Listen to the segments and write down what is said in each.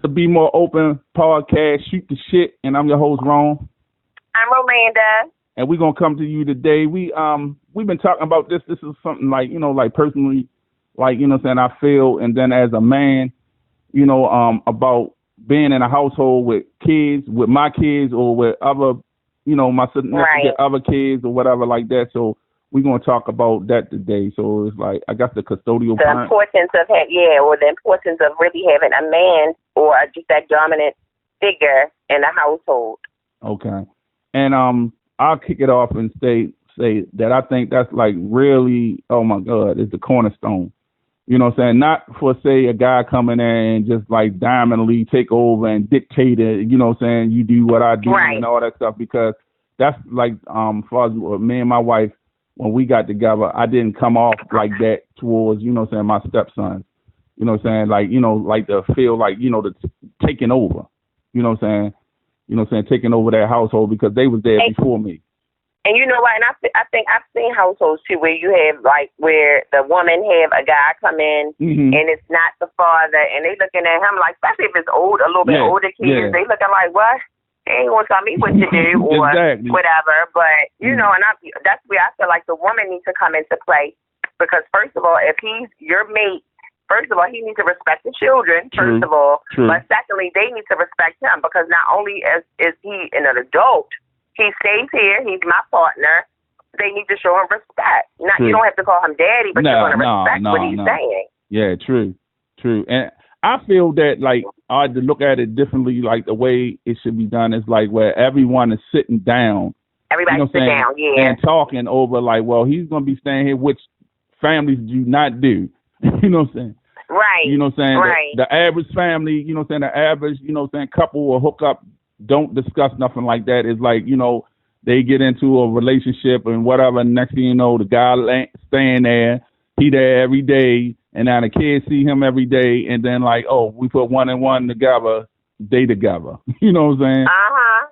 The Be More Open podcast, Shoot the Shit, and I'm your host, Ron. I'm Rolanda. And we're gonna come to you today. We've been talking about this. This is something like, like personally, like, I feel, and then as a man, about being in a household with kids, with my kids or with other, my significant other kids or whatever like that. So we're gonna talk about that today. So it's like, I got the custodial the parent. Importance of the importance of really having a man or just that dominant figure in the household. Okay, and I'll kick it off and say that I think that's like really, oh my God, it's the cornerstone. You know what I'm saying? Not for, say, a guy coming in and just like diamondly take over and dictate it, you know what I'm saying? You do what I do and all that stuff, because that's like, for me and my wife, when we got together, I didn't come off like that towards, my stepsons. You know what I'm saying? Like to feel like, the taking over. You know what I'm saying? Taking over their household because they was there before me. And you know what? And I think I've seen households too where you have like where the woman have a guy come in and it's not the father, and they looking at him like, especially if it's a little bit older kids, they looking like, what? They ain't gonna tell me what to do or whatever. But you know, and that's where I feel like the woman needs to come into play, because first of all, if he's your mate, first of all, he needs to respect the children, first of all. But secondly, they need to respect him, because not only is he an adult, he stays here, he's my partner. They need to show him respect. You don't have to call him daddy, but you're going to respect what he's saying. Yeah, true. And I feel that, like, I had to look at it differently, like the way it should be done is like where everyone is sitting down. Everybody sit down, and talking over like, well, he's going to be staying here, which families do not do. You know what I'm saying? Right. You know what I'm saying? Right. The average family, the average, couple will hook up, don't discuss nothing like that. It's like, they get into a relationship and whatever. Next thing you know, the guy staying there, he there every day, and now the kids see him every day, and then like, oh, we put one and one together, they together. You know what I'm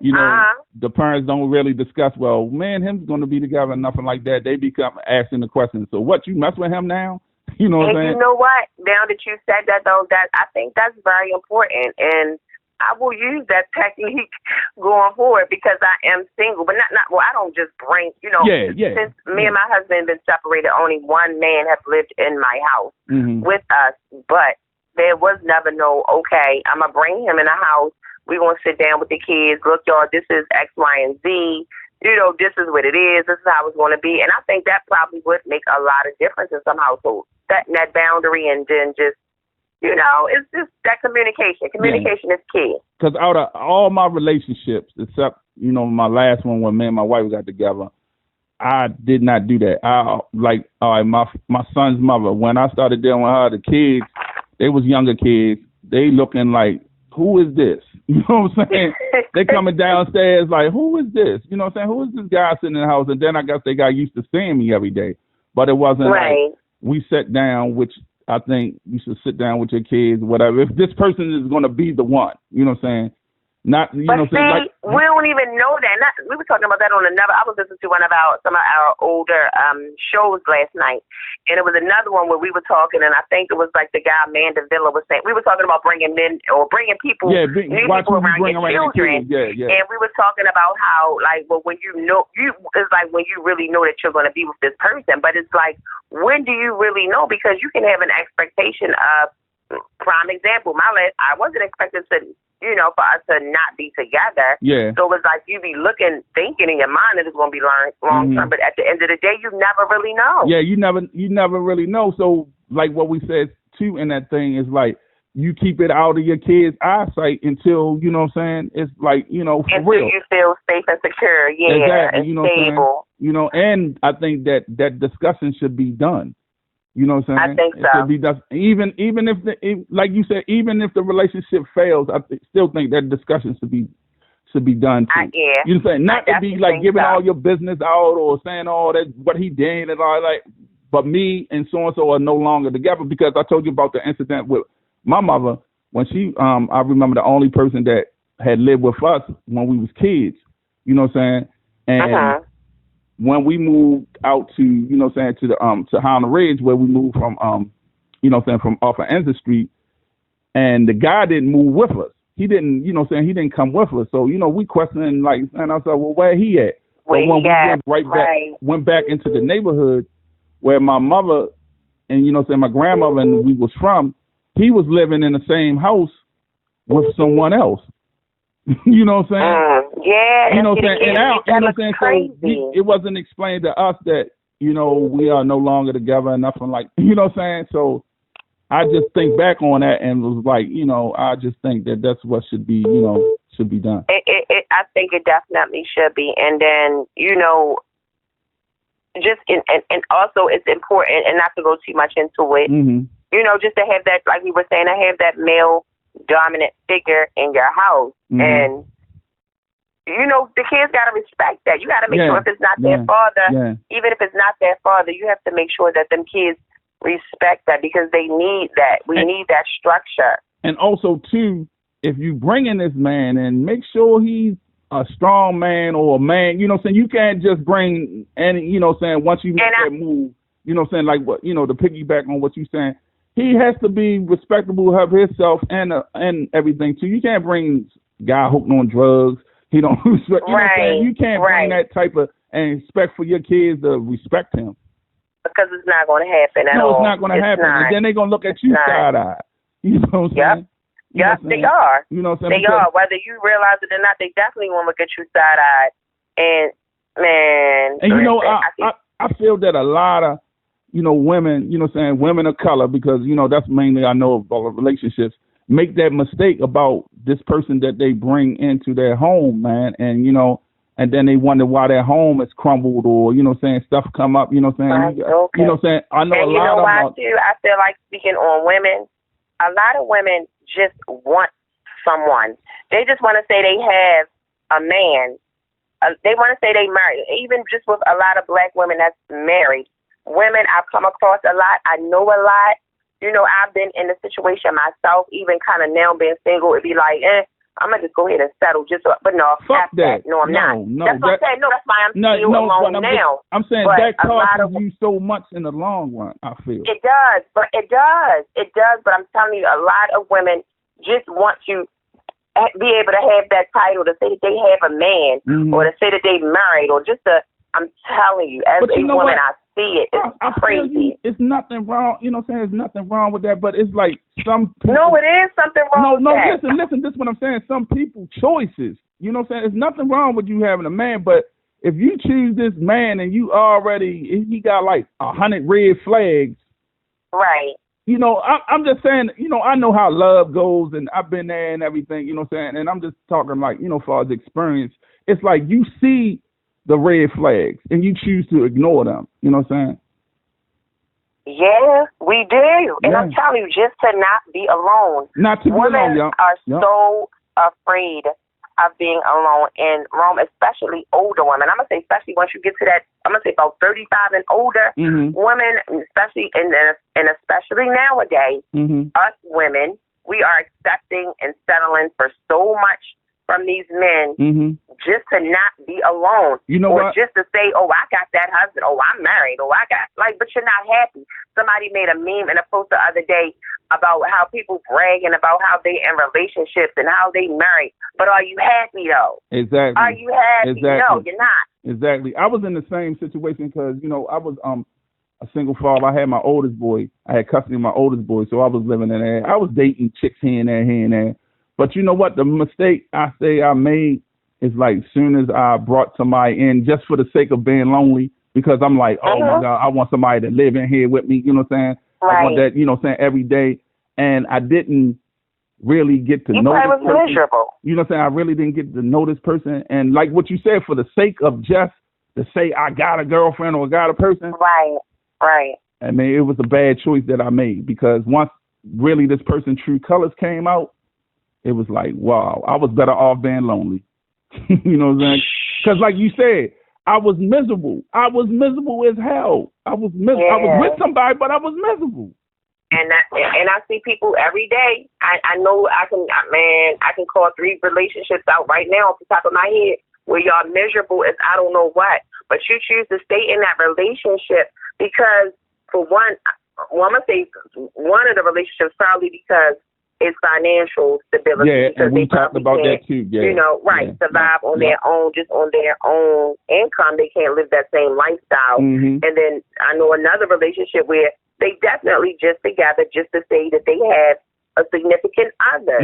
saying? The parents don't really discuss, well, man, him's going to be together, nothing like that. They become asking the question, so what, you mess with him now? You know what I'm saying? You know what? Now that you said that, though, I think that's very important, and I will use that technique going forward, because I am single, but I don't just bring, since me and my husband have been separated, only one man has lived in my house with us, but there was never okay, I'm going to bring him in the house. We're going to sit down with the kids. Look, y'all, this is X, Y, and Z. This is what it is. This is how it's going to be. And I think that probably would make a lot of difference in some households, setting that boundary, and then just, it's just that communication. Communication is key. Because out of all my relationships, except, my last one when me and my wife got together, I did not do that. My son's mother, when I started dealing with her, the kids, they was younger kids. They looking like, who is this? You know what I'm saying? They coming downstairs like, who is this? You know what I'm saying? Who is this guy sitting in the house? And then I guess they got used to seeing me every day. But it wasn't like we sat down, which I think you should sit down with your kids, whatever. If this person is going to be the one, you know what I'm saying? Not, you know what I'm saying? We don't even know that. We were talking about that on I was listening to some of our older shows last night, and it was another one where we were talking, and I think it was like the guy Amanda Villa was saying, we were talking about bringing men or bringing people, new people around your children. And we were talking about how, like, well, when it's like when you really know that you're going to be with this person, but it's like, when do you really know? Because you can have an expectation of, prime example, I wasn't expecting to, for us to not be together. Yeah. So it's like you be thinking in your mind that it's going to be long term, but at the end of the day, you never really know. Yeah, you never really know. So like what we said too in that thing is like, you keep it out of your kids' eyesight until, you know what I'm saying, it's like, for until real. You feel safe and secure, exactly. And stable. And I think that discussion should be done. You know what I'm saying? I think so. Even if like you said, even if the relationship fails, I still think that discussion should be done too. You know what I'm saying? Not to be like giving all your business out or saying all that what he did and all that. But me and so and so are no longer together, because I told you about the incident with my mother when she. I remember the only person that had lived with us when we was kids. You know what I'm saying? And when we moved out to, to the to Howland Ridge, where we moved from, from off of Enza Street, and the guy didn't move with us. He didn't, you know, saying he didn't come with us. So, you know, we questioning like, and I said, well, where he at? Where but when we went back into the neighborhood where my mother and, you know, saying my grandmother and we was from, he was living in the same house with someone else. You know what I'm saying? Yeah. You know what I'm saying? And out, you know what I'm saying? Crazy. So it wasn't explained to us that, you know, we are no longer together and nothing like, you know what I'm saying? So I just think back on that and was like, you know, I just think that that's what should be, you know, should be done. I think it definitely should be. And then, you know, just, and also it's important, and not to go too much into it, you know, just to have that, like we were saying, to have that male dominant figure in your house. And, you know, the kids got to respect that. You got to make sure if it's not their father, even if it's not their father, you have to make sure that them kids respect that, because they need that. We need that structure. And also, too, if you bring in this man and make sure he's a strong man or a man, you know what I'm saying? You can't just bring any, you know what I'm saying, once you make that move, you know what I'm saying, like what, you know, to piggyback on what you're saying, he has to be respectable of himself and everything too. You can't bring guy hooked on drugs. He don't respect, you know what I'm saying? You can't bring that type of, and expect for your kids to respect him. Because it's not going to happen at all. No, it's not going to happen. And then they're going to look at you side-eye. You know what I'm saying? Yep, they are. You know what I'm saying? They are. Whether you realize it or not, they definitely want to look at you side-eyed. And, man. And, you know, I feel that a lot of, you know, women, you know what I'm saying, women of color, because, you know, that's mainly I know about relationships, make that mistake about this person that they bring into their home, man. And, you know, and then they wonder why their home is crumbled, or, you know what I'm saying, stuff come up, you know what I'm saying? You know what I'm saying? I know and a lot of them. You know why, too? I feel like, speaking on women, a lot of women just want someone. They just want to say they have a man. They want to say they married. Even just with a lot of black women that's married. Women I've come across a lot. I know a lot. You know, I've been in the situation myself, even kind of now being single. It'd be like, I'm going to just go ahead and settle. But no, fuck that. No, I'm not. No, that's what I'm saying. No, that's why I'm still alone now. I'm saying but that costs you so much in the long run, I feel. It does. But I'm telling you, a lot of women just want to be able to have that title, to say that they have a man, or to say that they married, or just to, I'm telling you, as a woman, I see it. It's crazy. It's nothing wrong. You know what I'm saying? There's nothing wrong with that, but it's like some people. No, it is something wrong with that. Listen, this is what I'm saying. Some people choices. You know what I'm saying? There's nothing wrong with you having a man, but if you choose this man and you already, he got like 100 red flags. Right. You know, I'm just saying, you know, I know how love goes, and I've been there and everything, you know what I'm saying? And I'm just talking like, you know, as far as experience, it's like you see the red flags and you choose to ignore them. You know what I'm saying? Yeah, we do. And I'm telling you, just to not be alone. Not to be alone, Women are so afraid of being alone in Rome, especially older women. I'm going to say especially once you get to that, I'm going to say about 35 and older, women, especially and especially nowadays, us women, we are accepting and settling for so much from these men just to not be alone. You know or what? Just to say, oh, I got that husband. Oh, I'm married. Oh, I got, like, but you're not happy. Somebody made a meme and a post the other day about how people bragging about how they in relationships and how they married. But are you happy, though? Exactly. Are you happy? Exactly. No, you're not. Exactly. I was in the same situation because, you know, I was a single father. I had my oldest boy. I had custody of my oldest boy, so I was living in there. I was dating chicks here and there. But you know what? The mistake I say I made is like soon as I brought somebody in just for the sake of being lonely, because I'm like, oh my God, I want somebody to live in here with me. You know what I'm saying? Right. I want that, you know what I'm saying, every day. And I didn't really get to know this person. Miserable. You know what I'm saying? I really didn't get to know this person. And like what you said, for the sake of just to say I got a girlfriend or got a person. Right. I mean, it was a bad choice that I made, because once really this person's true colors came out, it was like, wow, I was better off being lonely. You know what I'm saying? Because like you said, I was miserable. I was miserable as hell. I was with somebody, but I was miserable. And I see people every day. I know I can call 3 relationships out right now off the top of my head where y'all miserable as I don't know what. But you choose to stay in that relationship because, for one, I'm going to say one of the relationships probably because is financial stability. Yeah, because and we talked about that too. Yeah, survive on their own, just on their own income. They can't live that same lifestyle. And then I know another relationship where they definitely just together just to say that they have a significant other.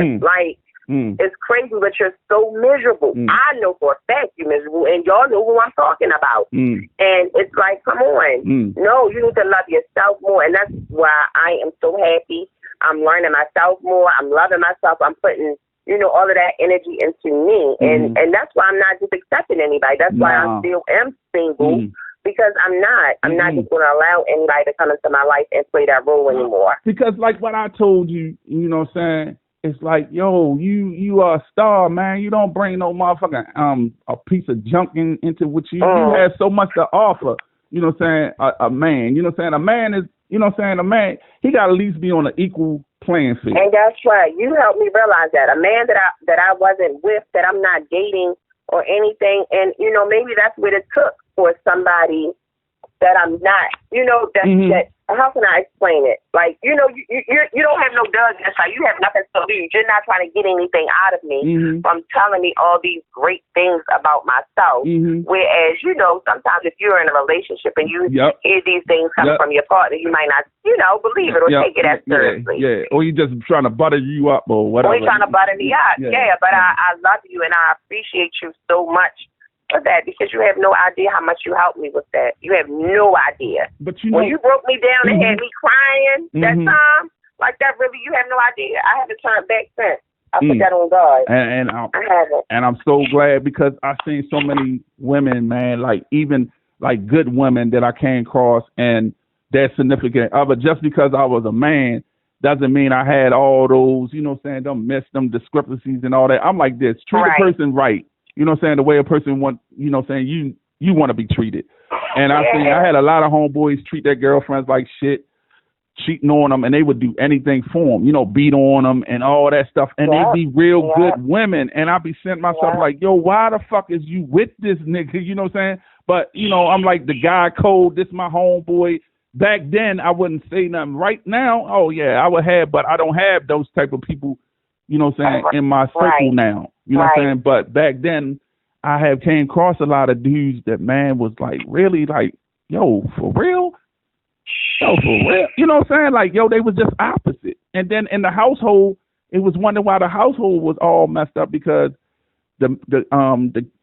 It's crazy, but you're so miserable. I know for a fact you're miserable, and y'all know who I'm talking about. And it's like, come on. No, you need to love yourself more, and that's why I am so happy. I'm learning myself more. I'm loving myself. I'm putting, all of that energy into me, and that's why I'm not just accepting anybody. That's why I still am single. Because I'm not just going to allow anybody to come into my life and play that role anymore. Because like what I told you, you know what I'm saying? It's like, yo, you are a star, man. You don't bring no motherfucking a piece of junk into what you have so much to offer. You know what I'm saying? A man. You know what I'm saying? A man is, you know what I'm saying? A man, he got to at least be on an equal playing field. And that's right. You helped me realize that. A man that I wasn't with, that I'm not dating or anything, and maybe that's what it took for somebody that I'm not. That how can I explain it? Like, you don't have no dug in the side. You have nothing to lose. You're not trying to get anything out of me from telling me all these great things about myself. Whereas, sometimes if you're in a relationship and you hear these things coming from your partner, you might not, believe it or take it as seriously. Yeah, or you just trying to butter you up or whatever. Or you trying to butter me up. But I love you and I appreciate you so much for that, because you have no idea how much you helped me with that. You have no idea. But when you broke me down and had me crying that time, like that, really, you have no idea. I haven't turned back since. I put that on God. And I haven't. And I'm so glad, because I've seen so many women, man, like even like good women that I came across, and their significant other, just because I was a man doesn't mean I had all those, don't miss them discrepancies and all that. I'm like this, treat a person right. You know what I'm saying? The way a person wants, you want to be treated. And I had a lot of homeboys treat their girlfriends like shit, cheating on them, and they would do anything for them, beat on them and all that stuff. And they'd be real good women. And I'd be saying to myself like, yo, why the fuck is you with this nigga? You know what I'm saying? But, I'm like the guy code, this my homeboy. Back then, I wouldn't say nothing. Right now, oh, yeah, I would have, but I don't have those type of people, you know what I'm saying, in my circle now. You know what I'm saying? But back then, I have came across a lot of dudes that, man, was like, really like, yo, for real? Yo, for real? You know what I'm saying? Like, yo, they was just opposite. And then in the household, it was wondering why the household was all messed up, because the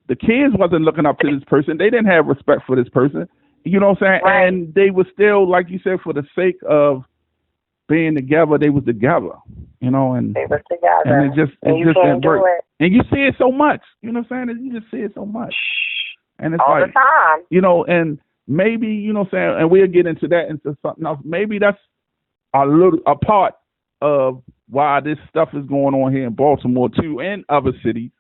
kids wasn't looking up to this person. They didn't have respect for this person. You know what I'm saying? And they were still, like you said, for the sake of being together, they was together, and they was together, and it just didn't work. And you see it so much, you know what I'm saying? You just see it so much, and it's all like, the time, and maybe, you know what I'm saying, and we'll get into that into something else. Maybe that's a part of why this stuff is going on here in Baltimore too, and other cities.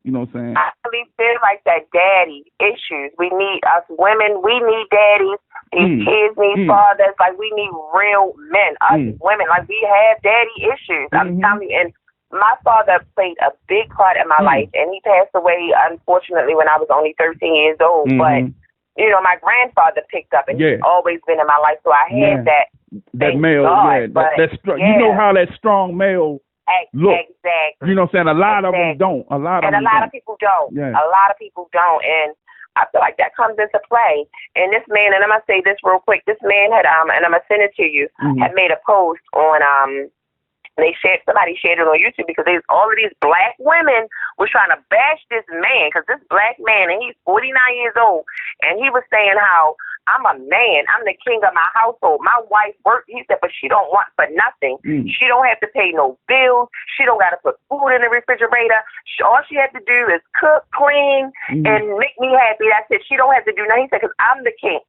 You know what I'm saying? I really feel like that daddy issues. We need, us women, we need daddies. These kids need fathers. Like, we need real men. Us women, like, we have daddy issues. I'm telling you. And my father played a big part in my life, and he passed away, unfortunately, when I was only 13 years old. But, my grandfather picked up, and he's always been in my life. So I had that male, God, you know how that strong male look. Exactly. You know what I'm saying? A lot of them don't. A lot of people don't. Yeah. A lot of people don't. And I feel like that comes into play. And this man, and I'm going to say this real quick, this man had, and I'm going to send it to you, had made a post on, somebody shared it on YouTube, because all of these black women was trying to bash this man, because this black man, and he's 49 years old, and he was saying how, I'm a man. I'm the king of my household. My wife works, he said, but she don't want for nothing. She don't have to pay no bills. She don't got to put food in the refrigerator. All she had to do is cook, clean, and make me happy. That's it. She don't have to do nothing. He said, because I'm the king.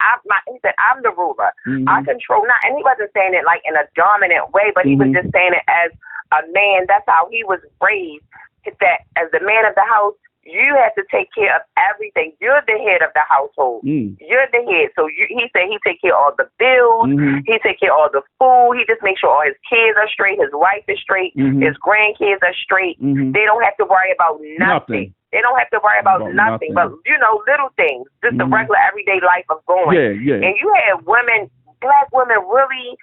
He said, I'm the ruler. I control not. And he wasn't saying it like in a dominant way, but he was just saying it as a man. That's how he was raised. That as the man of the house, you have to take care of everything. You're the head of the household. You're the head. So he said he take care of all the bills. He take care of all the food. He just makes sure all his kids are straight. His wife is straight. His grandkids are straight. They don't have to worry about nothing. They don't have to worry about nothing. But, little things. Just the regular everyday life of going. And you have women, black women, really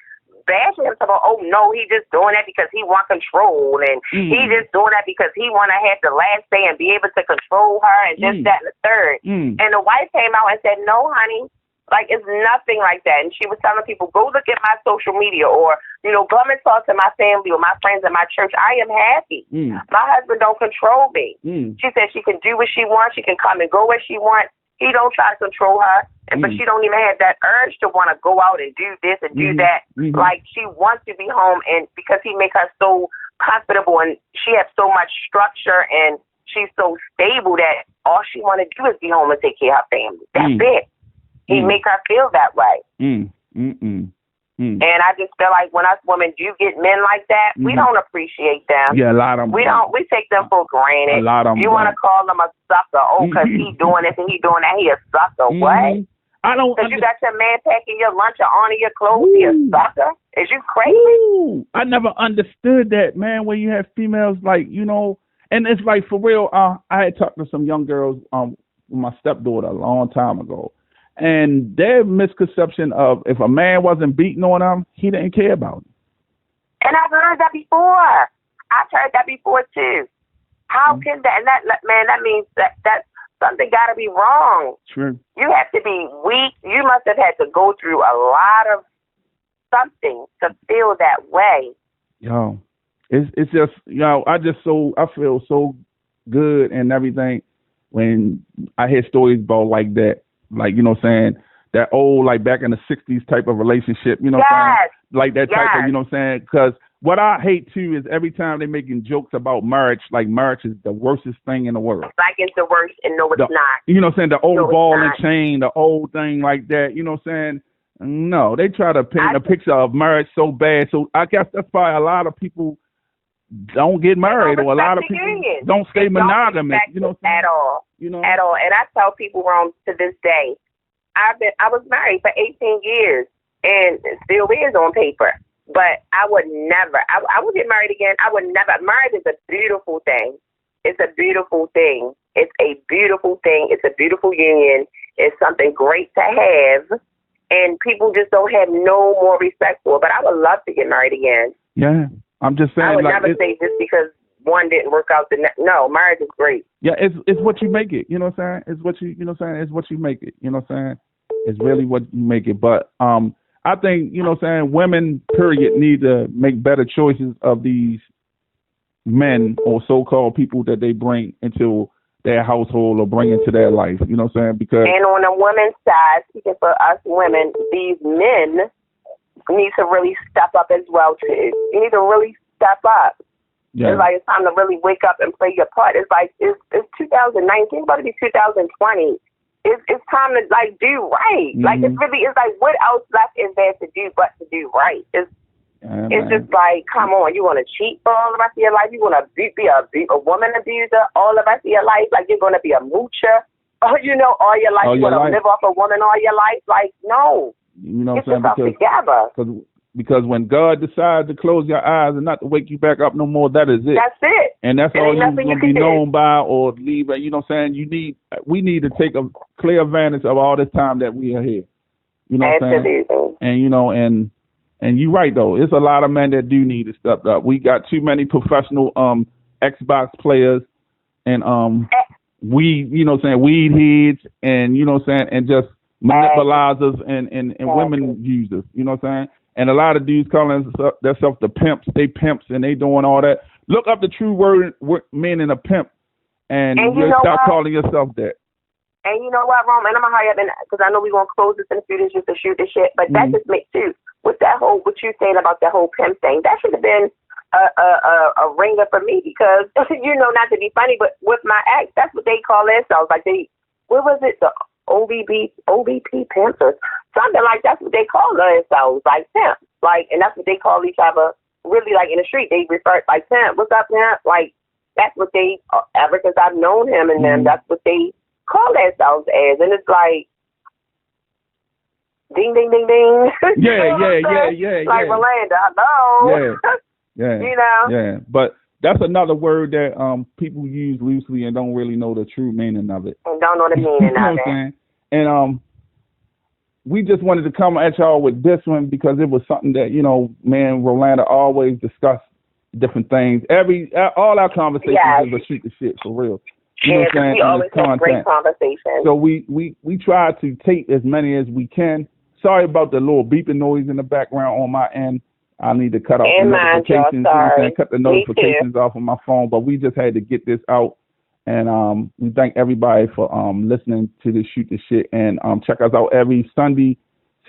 bashing him about, oh no, he just doing that because he want control, and he just doing that because he want to have the last say and be able to control her and this, that, and the third. And the wife came out and said, no, honey, like it's nothing like that. And she was telling people, go look at my social media, or come and talk to my family or my friends in my church. I am happy. My husband don't control me. She said she can do what she wants. She can come and go where she wants. He don't try to control her, but she don't even have that urge to want to go out and do this and do that. Like she wants to be home, and because he make her so comfortable, and she has so much structure, and she's so stable that all she want to do is be home and take care of her family. That's it. He make her feel that way. And I just feel like when us women do get men like that, we don't appreciate them. Yeah, a lot of them. We don't. We take them for granted. A lot of them. You want to call them a sucker? Oh, because he doing this and he doing that. He a sucker. What? I don't. Because you got your man packing your lunch or on your clothes. He a sucker? Is you crazy? I never understood that, man. When you have females like and it's like for real. I had talked to some young girls with my stepdaughter a long time ago. And their misconception of if a man wasn't beating on them, he didn't care about him. And I've heard that before. I've heard that before too. How can that? And that means that something got to be wrong. True. You have to be weak. You must have had to go through a lot of something to feel that way. It's just I feel so good and everything when I hear stories about like that. Like, that old, like back in the 60s type of relationship, what I'm saying? Like that type of, what I'm saying? Because what I hate too is every time they're making jokes about marriage, like marriage is the worstest thing in the world. Like it's the worst, and no, it's not. You know what I'm saying? The old ball and chain, the old thing like that, you know what I'm saying? No, they try to paint a picture of marriage so bad. So I guess that's why a lot of people don't get married, or a lot of people don't stay monogamous, at all. At all. And I tell people to this day, I was married for 18 years and still is on paper. But I would never, I would get married again. I would never. Marriage is a beautiful thing. It's a beautiful thing. It's a beautiful thing. It's a beautiful union. It's something great to have. And people just don't have no more respect for it. But I would love to get married again. Yeah. I'm just saying. I would never say just because one didn't work out. No, marriage is great. Yeah, it's what you make it. You know what I'm saying? It's what you know what I'm saying? It's what you make it. You know what I'm saying? It's really what you make it. But I think, you know what I'm saying, women, period, need to make better choices of these men or so-called people that they bring into their household or bring into their life. You know what I'm saying? Because and on the women's side, speaking for us women, these men need to really step up as well too. You need to really step up. Yeah. It's like it's time to really wake up and play your part. It's like it's 2019, it's about to be 2020. It's time to like do right. Like it's like what else left is there to do but to do right? It's just like, come on, you want to cheat for all the rest of your life? You want to be a woman abuser all the rest of your life? Like you're going to be a moocher? All your life you want to live off a woman all your life? Like no. You know what I'm saying? Because when God decides to close your eyes and not to wake you back up no more, that is it. That's it. And that's all you're going to be known by or leave. You know what I'm saying? We need to take a clear advantage of all this time that we are here. You know what I'm saying? And and you're right, though. It's a lot of men that do need to step up. We got too many professional Xbox players and weed heads and, you know what I'm saying, and just manipulators and women users, you know what I'm saying? And a lot of dudes calling themselves the pimps. They pimps and they doing all that. Look up the true word meaning a pimp, and you stop calling yourself that. And you know what, Rome? And I'm gonna hurry up because I know we're gonna close this in a few days just to shoot the shit. But that just makes too with that whole what you're saying about the whole pimp thing. That should have been a ringer for me because not to be funny, but with my ex, that's what they call themselves. Like what was it? The OVP pimps or something like that's what they call themselves, like pimp. Like, and that's what they call each other. Really, like in the street, they refer like pimp. What's up, pimp? Like that's what they ever since I've known him and them. That's what they call themselves as, and it's like ding, ding, ding, ding. Yeah. Like Rolanda, hello. Yeah. Yeah, but that's another word that people use loosely and don't really know the true meaning of it. And don't know the meaning of it. And we just wanted to come at y'all with this one because it was something that, you know, me and Rolanda always discuss different things. All our conversations is a shoot the shit for real. You know what I'm saying? We always have great conversations. So we try to tape as many as we can. Sorry about the little beeping noise in the background on my end. I need to cut off the notifications. You know what I'm saying? Cut the notifications off of my phone. But we just had to get this out. And we thank everybody for listening to this Shoot the Shit. And check us out every Sunday,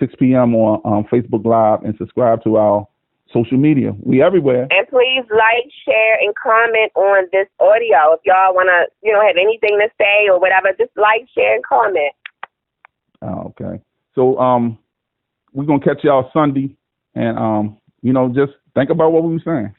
6 p.m. on Facebook Live, and subscribe to our social media. We everywhere. And please like, share, and comment on this audio. If y'all want to, you know, have anything to say or whatever, just like, share, and comment. Oh, okay. So we're going to catch y'all Sunday. And, you know, just think about what we were saying.